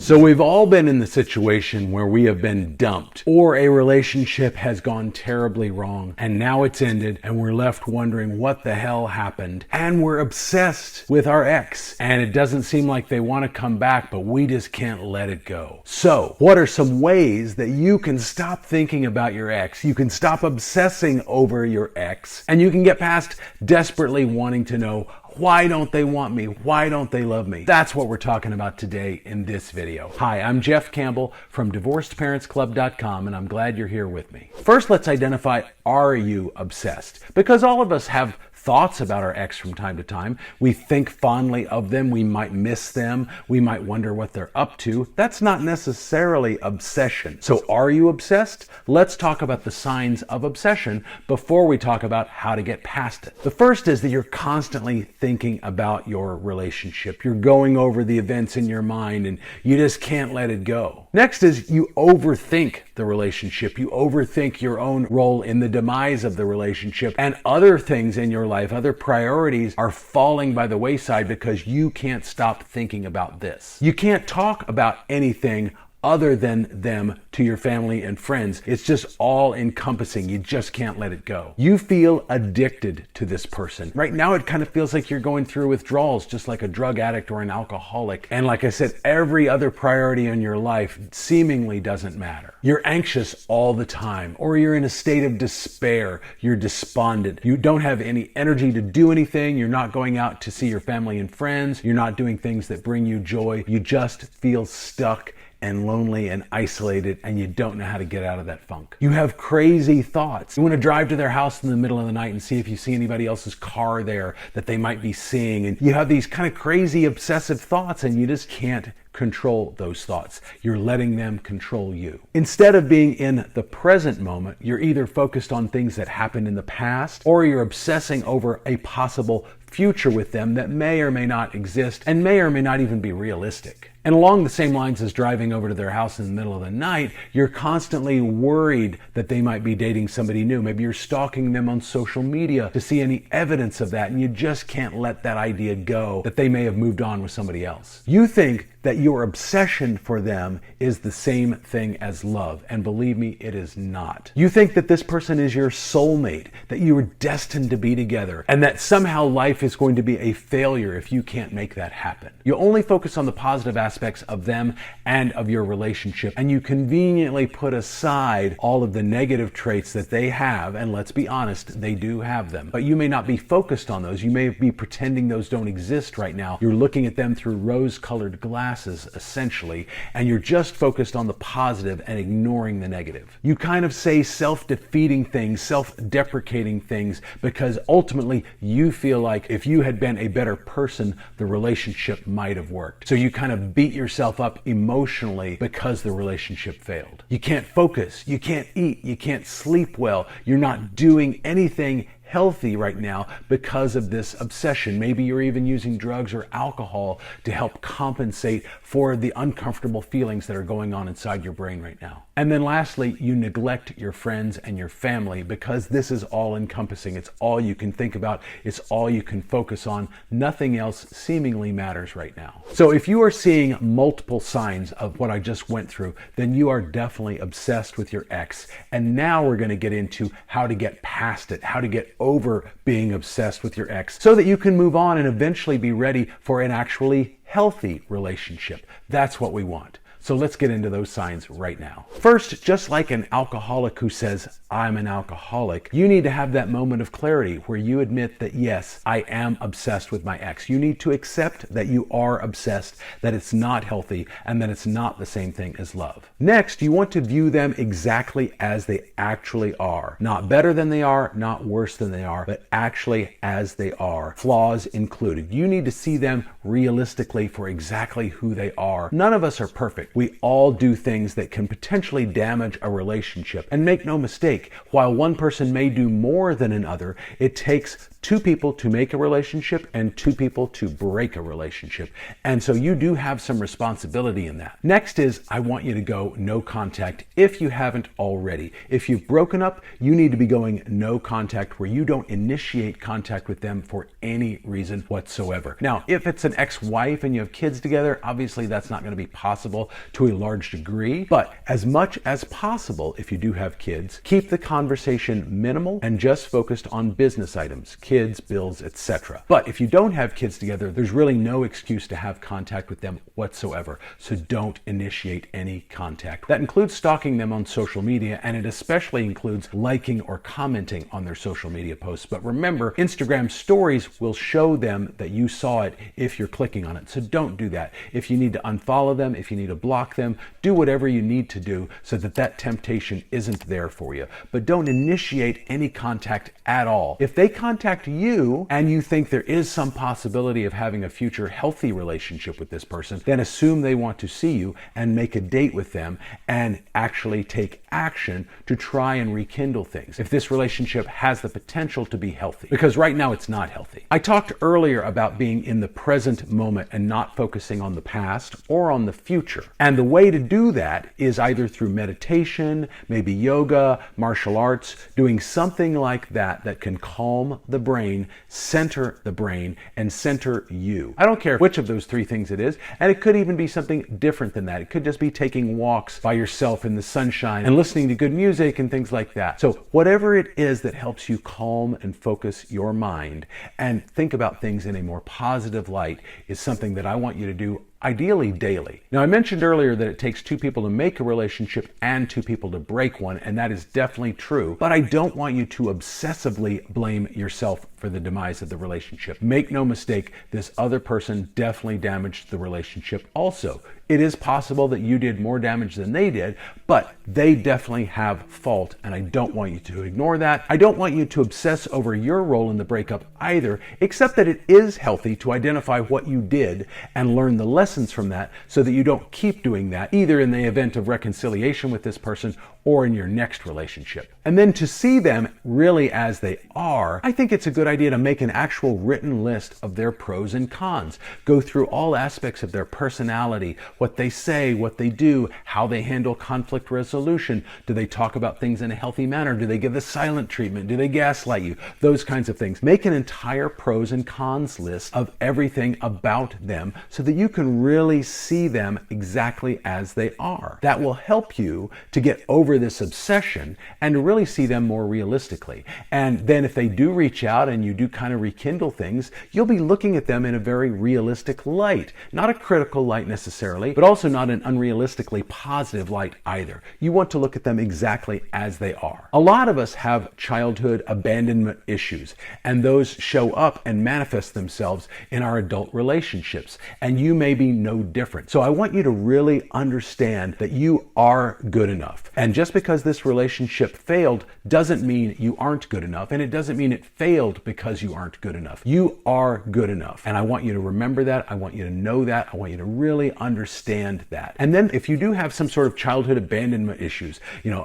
So we've all been in the situation where we have been dumped, or a relationship has gone terribly wrong and now it's ended and we're left wondering what the hell happened, and we're obsessed with our ex and it doesn't seem like they want to come back, but we just can't let it go. So what are some ways that you can stop thinking about your ex, you can stop obsessing over your ex, and you can get past desperately wanting to know, why don't they want me? Why don't they love me? That's what we're talking about today in this video. Hi, I'm Jeff Campbell from DivorcedParentsClub.com, and I'm glad you're here with me. First, let's identify, are you obsessed? Because all of us have thoughts about our ex from time to time. We think fondly of them. We might miss them. We might wonder what they're up to. That's not necessarily obsession. So are you obsessed? Let's talk about the signs of obsession before we talk about how to get past it. The first is that you're constantly thinking about your relationship. You're going over the events in your mind and you just can't let it go. Next is you overthink the relationship. You overthink your own role in the demise of the relationship, and other things in your life, other priorities are falling by the wayside because you can't stop thinking about this. You can't talk about anything other than them to your family and friends. It's just all encompassing. You just can't let it go. You feel addicted to this person. Right now it kind of feels like you're going through withdrawals, just like a drug addict or an alcoholic. And like I said, every other priority in your life seemingly doesn't matter. You're anxious all the time, or you're in a state of despair. You're despondent. You don't have any energy to do anything. You're not going out to see your family and friends. You're not doing things that bring you joy. You just feel stuck and lonely and isolated, and you don't know how to get out of that funk. You have crazy thoughts. You want to drive to their house in the middle of the night and see if you see anybody else's car there that they might be seeing, and you have these kind of crazy obsessive thoughts and you just can't control those thoughts. You're letting them control you. Instead of being in the present moment, you're either focused on things that happened in the past, or you're obsessing over a possible future with them that may or may not exist and may or may not even be realistic. And along the same lines as driving over to their house in the middle of the night, you're constantly worried that they might be dating somebody new. Maybe you're stalking them on social media to see any evidence of that, and you just can't let that idea go that they may have moved on with somebody else. You think that your obsession for them is the same thing as love, and believe me, it is not. You think that this person is your soulmate, that you were destined to be together, and that somehow life is going to be a failure if you can't make that happen. You only focus on the positive aspects of them and of your relationship, and you conveniently put aside all of the negative traits that they have, and let's be honest, they do have them. But you may not be focused on those. You may be pretending those don't exist right now. You're looking at them through rose-colored glasses, essentially, and you're just focused on the positive and ignoring the negative. You kind of say self-defeating things, self-deprecating things, because ultimately you feel like if you had been a better person, the relationship might have worked. So you kind of beat yourself up emotionally because the relationship failed. You can't focus, you can't eat, you can't sleep well, you're not doing anything healthy right now because of this obsession. Maybe you're even using drugs or alcohol to help compensate for the uncomfortable feelings that are going on inside your brain right now. And then lastly, you neglect your friends and your family because this is all encompassing. It's all you can think about. It's all you can focus on. Nothing else seemingly matters right now. So if you are seeing multiple signs of what I just went through, then you are definitely obsessed with your ex. And now we're going to get into how to get past it, how to get over being obsessed with your ex so that you can move on and eventually be ready for an actually healthy relationship. That's what we want. So let's get into those signs right now. First, just like an alcoholic who says, I'm an alcoholic, you need to have that moment of clarity where you admit that, yes, I am obsessed with my ex. You need to accept that you are obsessed, that it's not healthy, and that it's not the same thing as love. Next, you want to view them exactly as they actually are. Not better than they are, not worse than they are, but actually as they are, flaws included. You need to see them realistically for exactly who they are. None of us are perfect. We all do things that can potentially damage a relationship. And make no mistake, while one person may do more than another, it takes two people to make a relationship and two people to break a relationship. And so you do have some responsibility in that. Next is, I want you to go no contact if you haven't already. If you've broken up, you need to be going no contact where you don't initiate contact with them for any reason whatsoever. Now, if it's an ex-wife and you have kids together, obviously that's not going to be possible to a large degree, but as much as possible, if you do have kids, keep the conversation minimal and just focused on business items, kids, bills, etc. But if you don't have kids together, there's really no excuse to have contact with them whatsoever, so don't initiate any contact. That includes stalking them on social media, and it especially includes liking or commenting on their social media posts. But remember, Instagram stories will show them that you saw it if you're clicking on it, so don't do that. If you need to unfollow them, if you need to block them, do whatever you need to do so that that temptation isn't there for you. But don't initiate any contact at all. If they contact you and you think there is some possibility of having a future healthy relationship with this person, then assume they want to see you and make a date with them and actually take action to try and rekindle things if this relationship has the potential to be healthy, because right now it's not healthy. I talked earlier about being in the present moment and not focusing on the past or on the future, and the way to do that is either through meditation, maybe yoga, martial arts, doing something like that that can calm the brain, center the brain, and center you. I don't care which of those three things it is, and it could even be something different than that. It could just be taking walks by yourself in the sunshine and listening to good music and things like that. So whatever it is that helps you calm and focus your mind and think about things in a more positive light is something that I want you to do, ideally daily. Now, I mentioned earlier that it takes two people to make a relationship and two people to break one, and that is definitely true, but I don't want you to obsessively blame yourself for the demise of the relationship. Make no mistake, this other person definitely damaged the relationship also. It is possible that you did more damage than they did, but they definitely have fault, and I don't want you to ignore that. I don't want you to obsess over your role in the breakup either, except that it is healthy to identify what you did and learn the lessons from that so that you don't keep doing that, either in the event of reconciliation with this person or in your next relationship. And then to see them really as they are, I think it's a good idea to make an actual written list of their pros and cons. Go through all aspects of their personality, what they say, what they do, how they handle conflict resolution. Do they talk about things in a healthy manner? Do they give the silent treatment? Do they gaslight you? Those kinds of things. Make an entire pros and cons list of everything about them so that you can really see them exactly as they are. That will help you to get over this obsession and to really see them more realistically. And then if they do reach out and you do kind of rekindle things, you'll be looking at them in a very realistic light. Not a critical light necessarily, but also not an unrealistically positive light either. You want to look at them exactly as they are. A lot of us have childhood abandonment issues, and those show up and manifest themselves in our adult relationships, and you may be no different. So I want you to really understand that you are good enough. And just because this relationship failed doesn't mean you aren't good enough, and it doesn't mean it failed because you aren't good enough. You are good enough, and I want you to remember that. I want you to know that. I want you to really understand that. And then if you do have some sort of childhood abandonment issues,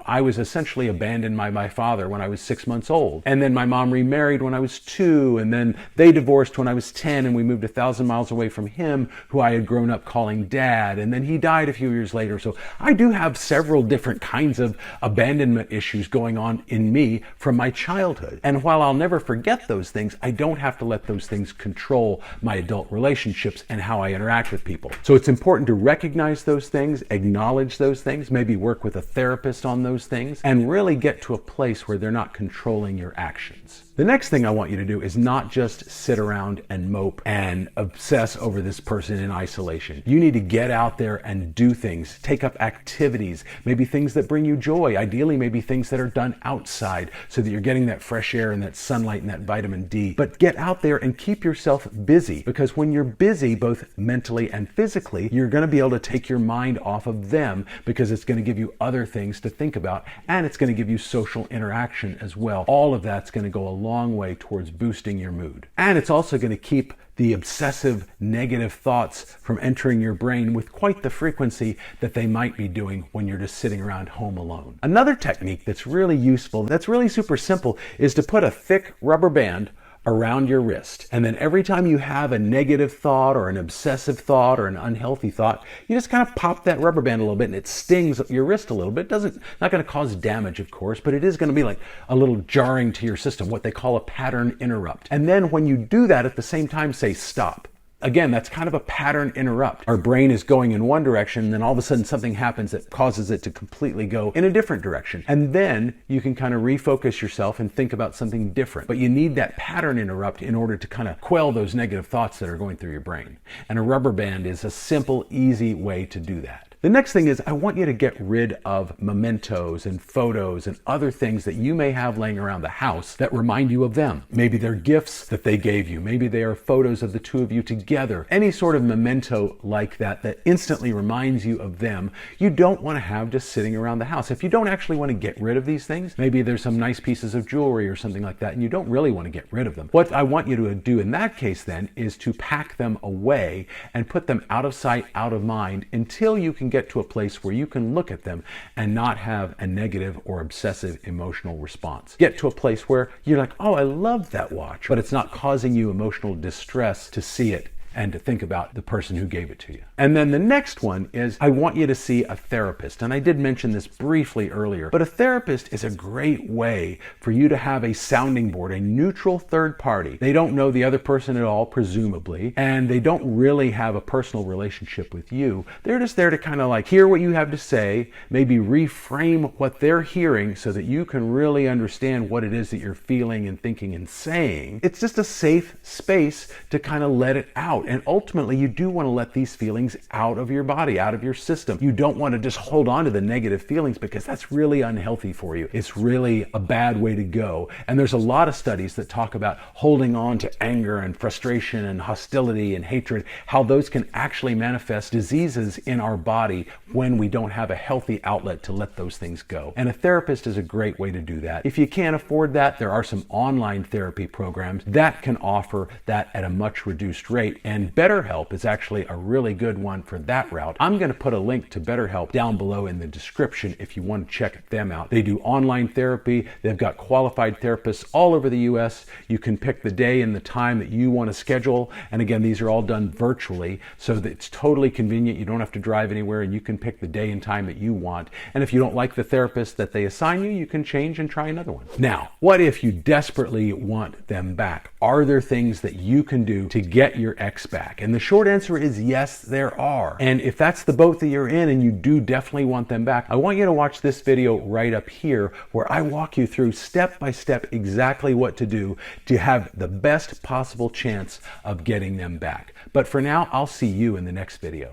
I was essentially abandoned by my father when I was 6 months old, and then my mom remarried when I was 2, and then they divorced when I was 10, and we moved 1,000 miles away from him, who I had grown up calling dad, and then he died a few years later. So I do have several different kinds of abandonment issues going on in me from my childhood. And while I'll never forget those things, I don't have to let those things control my adult relationships and how I interact with people. So it's important to recognize those things, acknowledge those things, maybe work with a therapist on those things, and really get to a place where they're not controlling your actions. The next thing I want you to do is not just sit around and mope and obsess over this person in isolation. You need to get out there and do things, take up activities, maybe things that bring you joy, ideally maybe things that are done outside so that you're getting that fresh air and that sunlight and that vitamin D. But get out there and keep yourself busy, because when you're busy, both mentally and physically, you're going to be able to take your mind off of them, because it's going to give you other things to think about, and it's going to give you social interaction as well. All of that's going to go a long way towards boosting your mood. And it's also going to keep the obsessive negative thoughts from entering your brain with quite the frequency that they might be doing when you're just sitting around home alone. Another technique that's really useful, that's really super simple, is to put a thick rubber band around your wrist. And then every time you have a negative thought or an obsessive thought or an unhealthy thought, you just kind of pop that rubber band a little bit and it stings your wrist a little bit. Not going to cause damage, of course, but it is going to be like a little jarring to your system, what they call a pattern interrupt. And then when you do that, at the same time, say stop. Again, that's kind of a pattern interrupt. Our brain is going in one direction, and then all of a sudden something happens that causes it to completely go in a different direction. And then you can kind of refocus yourself and think about something different. But you need that pattern interrupt in order to kind of quell those negative thoughts that are going through your brain. And a rubber band is a simple, easy way to do that. The next thing is I want you to get rid of mementos and photos and other things that you may have laying around the house that remind you of them. Maybe they're gifts that they gave you. Maybe they are photos of the two of you together. Any sort of memento like that instantly reminds you of them, you don't want to have just sitting around the house. If you don't actually want to get rid of these things, maybe there's some nice pieces of jewelry or something like that, and you don't really want to get rid of them. What I want you to do in that case then is to pack them away and put them out of sight, out of mind, until you can get to a place where you can look at them and not have a negative or obsessive emotional response. Get to a place where you're like, oh, I love that watch, but it's not causing you emotional distress to see it and to think about the person who gave it to you. And then the next one is I want you to see a therapist. And I did mention this briefly earlier, but a therapist is a great way for you to have a sounding board, a neutral third party. They don't know the other person at all, presumably, and they don't really have a personal relationship with you. They're just there to kind of like hear what you have to say, maybe reframe what they're hearing so that you can really understand what it is that you're feeling and thinking and saying. It's just a safe space to kind of let it out. And ultimately, you do want to let these feelings out of your body, out of your system. You don't want to just hold on to the negative feelings because that's really unhealthy for you. It's really a bad way to go. And there's a lot of studies that talk about holding on to anger and frustration and hostility and hatred, how those can actually manifest diseases in our body when we don't have a healthy outlet to let those things go. And a therapist is a great way to do that. If you can't afford that, there are some online therapy programs that can offer that at a much reduced rate. And BetterHelp is actually a really good one for that route. I'm going to put a link to BetterHelp down below in the description if you want to check them out. They do online therapy. They've got qualified therapists all over the US. You can pick the day and the time that you want to schedule. And again, these are all done virtually, so that it's totally convenient. You don't have to drive anywhere, and you can pick the day and time that you want. And if you don't like the therapist that they assign you, you can change and try another one. Now, what if you desperately want them back? Are there things that you can do to get your ex back? And the short answer is yes, there are. And if that's the boat that you're in and you do definitely want them back, I want you to watch this video right up here where I walk you through step by step exactly what to do to have the best possible chance of getting them back. But for now, I'll see you in the next video.